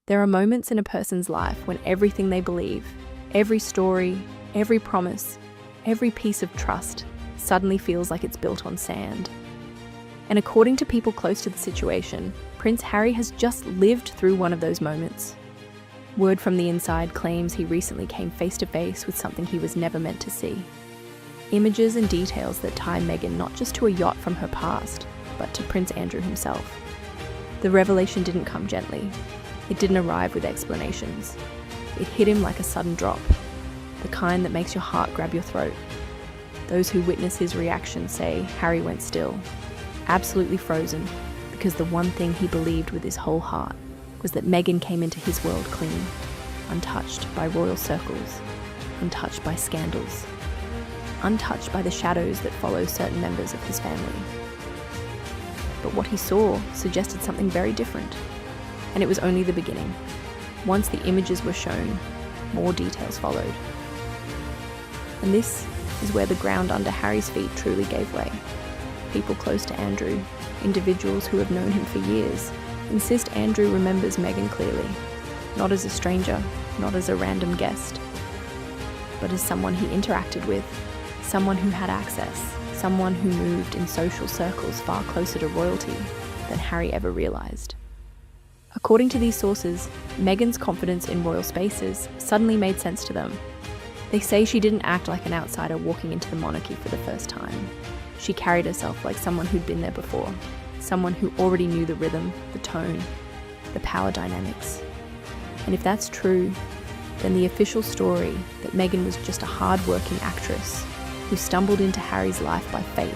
There are moments in a person's life when everything they believe, every story, every promise, every piece of trust suddenly feels like it's built on sand. And according to people close to the situation, Prince Harry has just lived through one of those moments. Word from the inside claims he recently came face to face with something he was never meant to see. Images and details that tie Meghan not just to a yacht from her past, but to Prince Andrew himself. The revelation didn't come gently. It didn't arrive with explanations. It hit him like a sudden drop, the kind that makes your heart grab your throat. Those who witness his reaction say Harry went still, absolutely frozen, because the one thing he believed with his whole heart was that Meghan came into his world clean, untouched by royal circles, untouched by scandals, untouched by the shadows that follow certain members of his family. But what he saw suggested something very different, and it was only the beginning. Once the images were shown, more details followed. And this is where the ground under Harry's feet truly gave way. People close to Andrew, individuals who have known him for years, insist Andrew remembers Meghan clearly, not as a stranger, not as a random guest, but as someone he interacted with, someone who had access, someone who moved in social circles far closer to royalty than Harry ever realized. According to these sources, Meghan's confidence in royal spaces suddenly made sense to them. They say she didn't act like an outsider walking into the monarchy for the first time. She carried herself like someone who'd been there before, someone who already knew the rhythm, the tone, the power dynamics. And if that's true, then the official story that Meghan was just a hard-working actress who stumbled into Harry's life by fate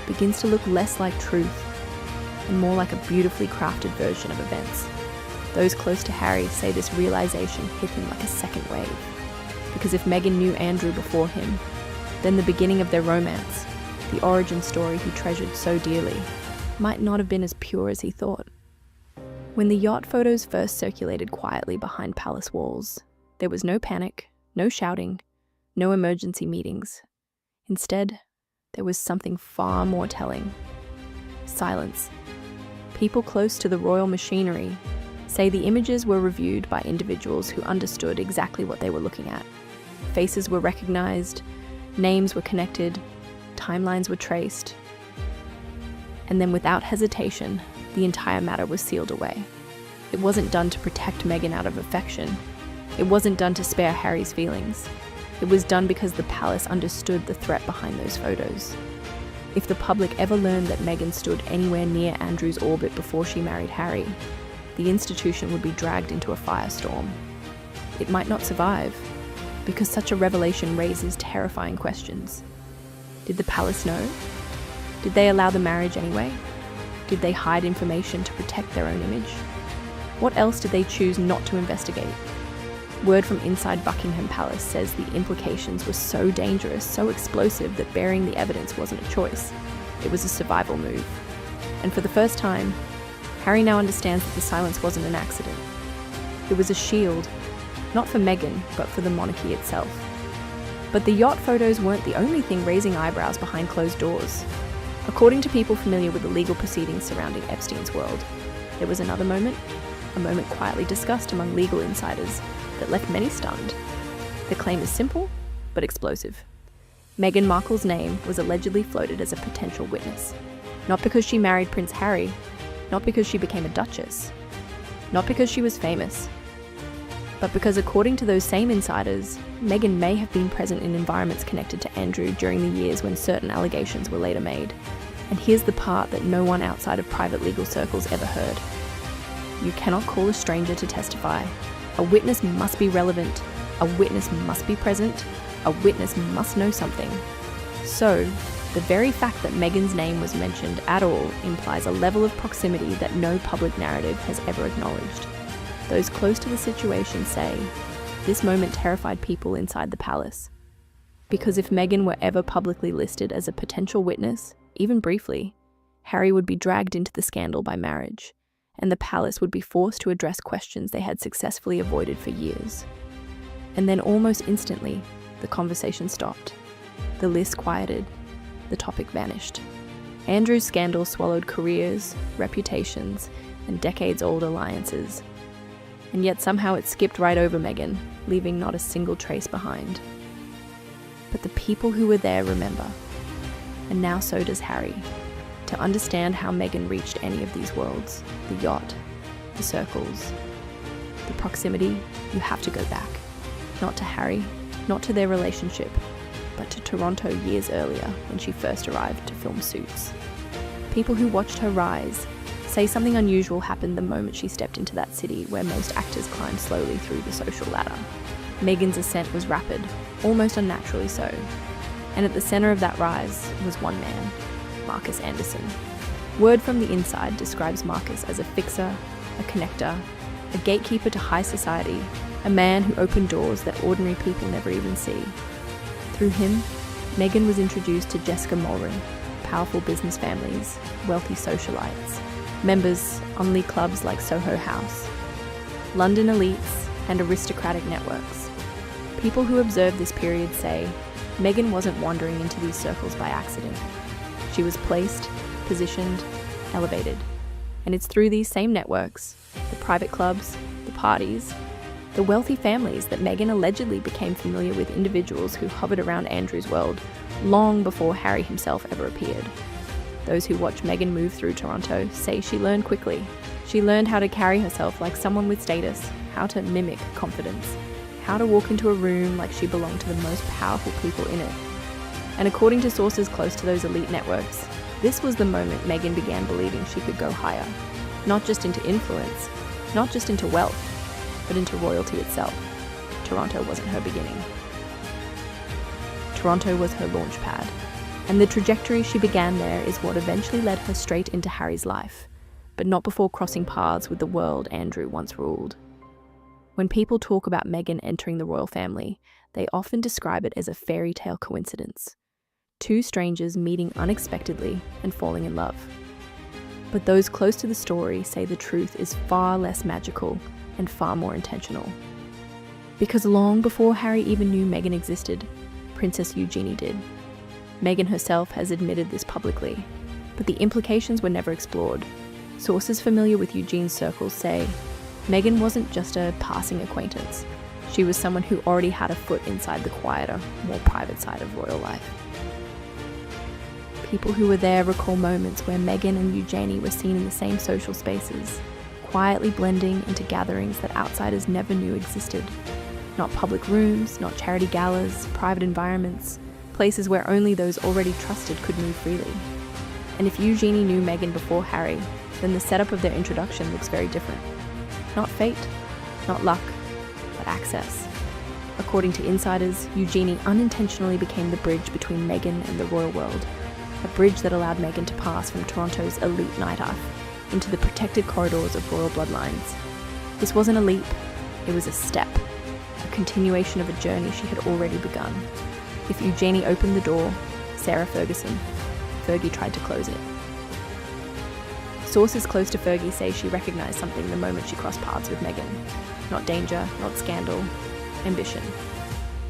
begins to look less like truth and more like a beautifully crafted version of events. Those close to Harry say this realization hit him like a second wave. Because if Meghan knew Andrew before him, then the beginning of their romance, the origin story he treasured so dearly, might not have been as pure as he thought. When the yacht photos first circulated quietly behind palace walls, there was no panic, no shouting, no emergency meetings. Instead, there was something far more telling. Silence. People close to the royal machinery say the images were reviewed by individuals who understood exactly what they were looking at. Faces were recognized, names were connected, timelines were traced. And then without hesitation, the entire matter was sealed away. It wasn't done to protect Meghan out of affection. It wasn't done to spare Harry's feelings. It was done because the palace understood the threat behind those photos. If the public ever learned that Meghan stood anywhere near Andrew's orbit before she married Harry, the institution would be dragged into a firestorm. It might not survive, because such a revelation raises terrifying questions. Did the palace know? Did they allow the marriage anyway? Did they hide information to protect their own image? What else did they choose not to investigate? Word from inside Buckingham Palace says the implications were so dangerous, so explosive, that burying the evidence wasn't a choice. It was a survival move. And for the first time, Harry now understands that the silence wasn't an accident. It was a shield, not for Meghan, but for the monarchy itself. But the yacht photos weren't the only thing raising eyebrows behind closed doors. According to people familiar with the legal proceedings surrounding Epstein's world, there was another moment, a moment quietly discussed among legal insiders, that left many stunned. The claim is simple, but explosive. Meghan Markle's name was allegedly floated as a potential witness. Not because she married Prince Harry, not because she became a duchess, not because she was famous, but because according to those same insiders, Meghan may have been present in environments connected to Andrew during the years when certain allegations were later made. And here's the part that no one outside of private legal circles ever heard. You cannot call a stranger to testify. A witness must be relevant. A witness must be present. A witness must know something. So, the very fact that Meghan's name was mentioned at all implies a level of proximity that no public narrative has ever acknowledged. Those close to the situation say, this moment terrified people inside the palace. Because if Meghan were ever publicly listed as a potential witness, even briefly, Harry would be dragged into the scandal by marriage, and the palace would be forced to address questions they had successfully avoided for years. And then almost instantly, the conversation stopped. The list quieted. The topic vanished. Andrew's scandal swallowed careers, reputations, and decades-old alliances. and yet somehow it skipped right over Meghan, leaving not a single trace behind. But the people who were there remember, and now so does Harry. To understand how Meghan reached any of these worlds, the yacht, the circles, the proximity, you have to go back. Not to Harry, not to their relationship, but to Toronto years earlier when she first arrived to film Suits. People who watched her rise say something unusual happened the moment she stepped into that city where most actors climb slowly through the social ladder. Meghan's ascent was rapid, almost unnaturally so. And at the centre of that rise was one man, Marcus Anderson. Word from the inside describes Marcus as a fixer, a connector, a gatekeeper to high society, a man who opened doors that ordinary people never even see. Through him, Meghan was introduced to Jessica Mulron, powerful business families, wealthy socialites, members on elite clubs like Soho House, London elites, and aristocratic networks. People who observe this period say Meghan wasn't wandering into these circles by accident. She was placed, positioned, elevated. And it's through these same networks, the private clubs, the parties, the wealthy families that Meghan allegedly became familiar with individuals who hovered around Andrew's world long before Harry himself ever appeared. Those who watch Meghan move through Toronto say she learned quickly. She learned how to carry herself like someone with status, how to mimic confidence, how to walk into a room like she belonged to the most powerful people in it. And according to sources close to those elite networks, this was the moment Meghan began believing she could go higher, not just into influence, not just into wealth, but into royalty itself. Toronto wasn't her beginning. Toronto was her launch pad, and the trajectory she began there is what eventually led her straight into Harry's life, but not before crossing paths with the world Andrew once ruled. When people talk about Meghan entering the royal family, they often describe it as a fairy tale coincidence. Two strangers meeting unexpectedly and falling in love. But those close to the story say the truth is far less magical and far more intentional. Because long before Harry even knew Meghan existed, Princess Eugenie did. Meghan herself has admitted this publicly, but the implications were never explored. Sources familiar with Eugene's circles say Meghan wasn't just a passing acquaintance. She was someone who already had a foot inside the quieter, more private side of royal life. People who were there recall moments where Meghan and Eugenie were seen in the same social spaces, quietly blending into gatherings that outsiders never knew existed. Not public rooms, not charity galas, private environments, places where only those already trusted could move freely. And if Eugenie knew Meghan before Harry, then the setup of their introduction looks very different. Not fate, not luck, but access. According to insiders, Eugenie unintentionally became the bridge between Meghan and the royal world, a bridge that allowed Meghan to pass from Toronto's elite nightlife into the protected corridors of royal bloodlines. This wasn't a leap, it was a step, a continuation of a journey she had already begun. If Eugenie opened the door, Sarah Ferguson, Fergie tried to close it. Sources close to Fergie say she recognised something the moment she crossed paths with Meghan. Not danger, not scandal, ambition.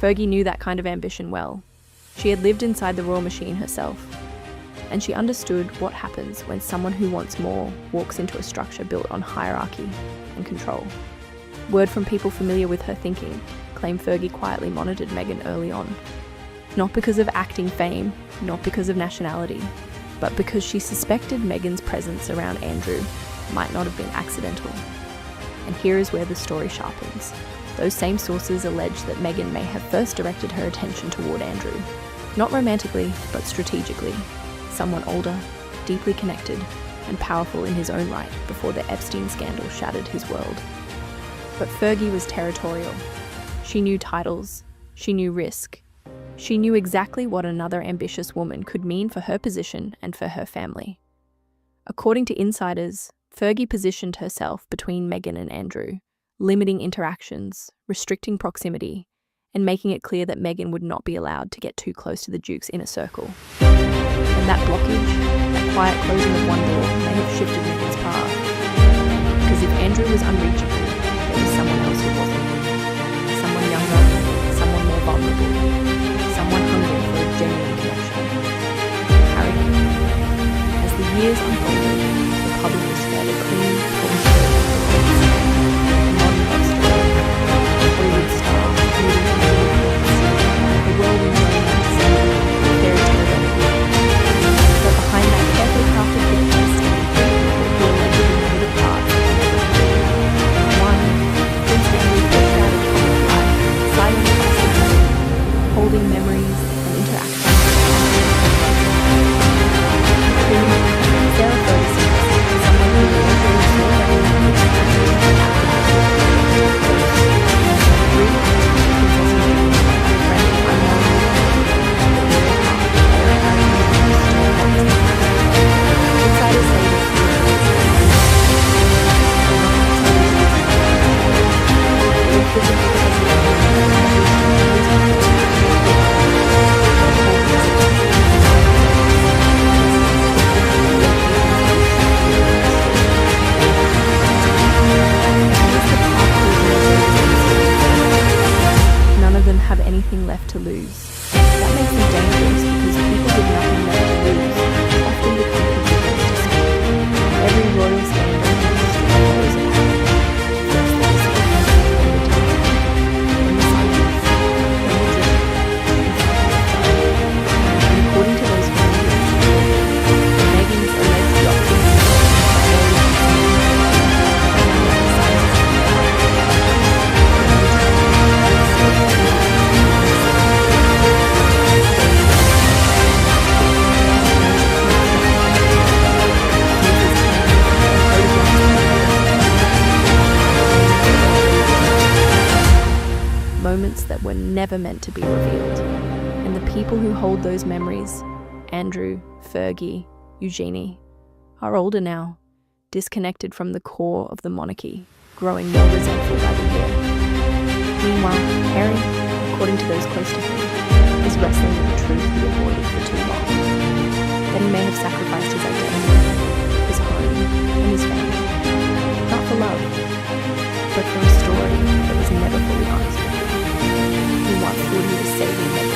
Fergie knew that kind of ambition well. She had lived inside the royal machine herself, and she understood what happens when someone who wants more walks into a structure built on hierarchy and control. Word from people familiar with her thinking claim Fergie quietly monitored Meghan early on. Not because of acting fame, not because of nationality, but because she suspected Meghan's presence around Andrew might not have been accidental. And here is where the story sharpens. Those same sources allege that Meghan may have first directed her attention toward Andrew. Not romantically, but strategically. Someone older, deeply connected, and powerful in his own right before the Epstein scandal shattered his world. But Fergie was territorial. She knew titles. She knew risk. She knew exactly what another ambitious woman could mean for her position and for her family. According to insiders, Fergie positioned herself between Meghan and Andrew, limiting interactions, restricting proximity, and making it clear that Meghan would not be allowed to get too close to the Duke's inner circle. And that blockage, that quiet closing of one door, may have shifted Meghan's path. Because if Andrew was unreachable, there was someone else who wasn't. Someone younger, someone more vulnerable, someone hungry for a genuine connection. Harry. As the years unfolded, the public was fed a clean, polished version of the modern anything left to lose. That makes them dangerous because people with nothing left to lose often become contributors to scandal. Every royal scandal in history follows a pattern. First legacy, then retirement, then the silence, then the drip, and finally fire. And according to those families, Meghan's alleged doctrine moments that were never meant to be revealed. And the people who hold those memories, Andrew, Fergie, Eugenie, are older now, disconnected from the core of the monarchy, growing more resentful by the year. Meanwhile, Harry, according to those close to him, is wrestling with the truth he avoided for too long. That he may have sacrificed his identity, his home, and his family. Not for love, but for a story that was never fully honest with him. He once thought he was saving